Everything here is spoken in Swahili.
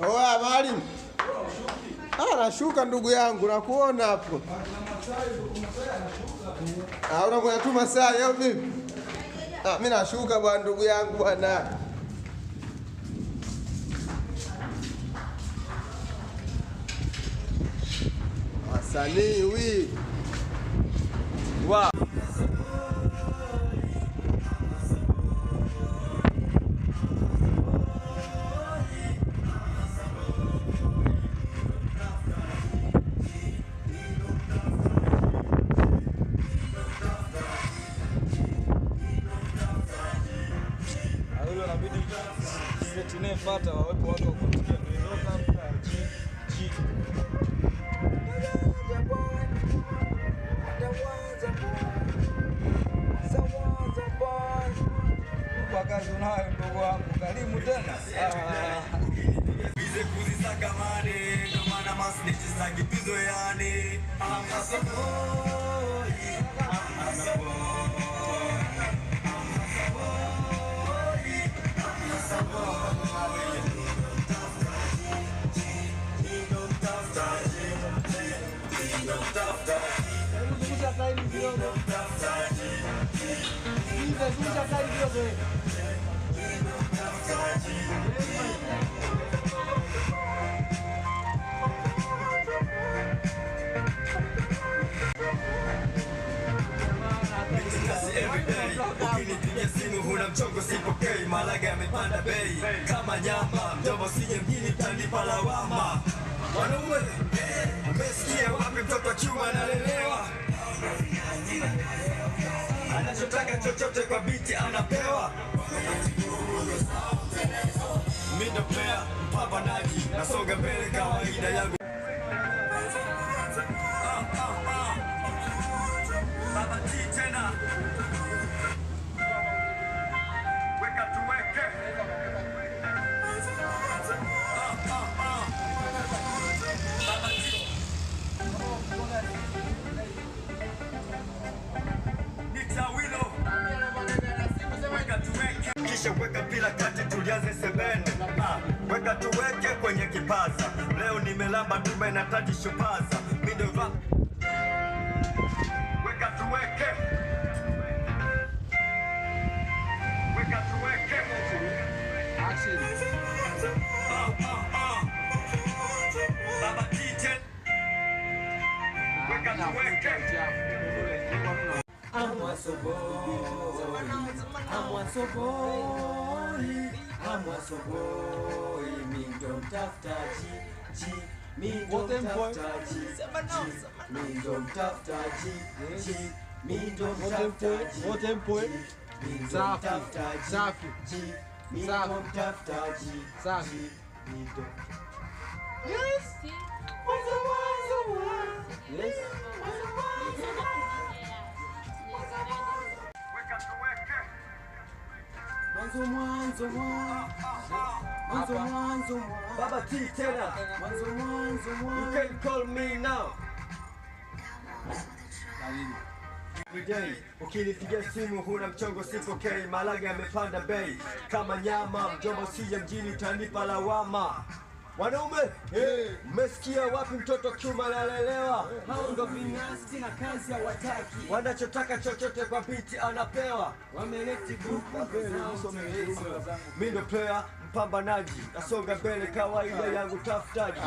Oya Maalim. Nashuka ndugu yangu, nakuona hapo. Unamwona tu Masai au vipi? Mimi nashuka bwana ndugu yangu bwana. Wasanii wi. Wow. Tunayepata wawepo watu wa kusikia kazi unayo ndugu wangu, karibu tena. Bize kuzisaka mane, ndo maana masnichi za kipizo yani. Ukinipigia simu huna mchongo sipokei, Malaga yamepanda bei kama nyama, mjomba usije mjini tanipa lawama. Wanaume, umesikia wapi mtoto wa kiume analelewa? Anachotaka chochote kwa biti anapewa. Mimi ndo player, mpambanaji, nasonga mbele kawaida yangu. Baba T tena. Weka tuweke. Baba T. Nitawilo. Weka tuweke. Kisha weka pila kati tulianze sebene. Weka tuweke kwenye kipaza. Leo nimelamba dume na taji shupaza. Mimi ndo rap. Weka tuweke. Weka tuweke. Action. Baba Titen. Weka tuweke. Amwasoboi, mimi ndo mtafutaji, mimi ndo mtafutaji, mimi ndo mtafutaji, mimi ndo mtafutaji, safi, mimi ndo mtafutaji, safi, mimi ndo. Yes. Yes. Mwanzo Baba T tena. You can call me now. Everyday, ukinipigia simu huna mchongo sipokei, Malaga yamepanda bei kama nyama, mjomba usije mjini utanipa lawama. Wanaume, mmesikia wapi mtoto kiume analelewa? Hao ndo vinyasi na kazi hawataki. Wanachotaka chochote kwa biti anapewa. Wameleti grupu Mimi ndo player, mpambanaji, nasonga mbele kawaida yangu tafutaji.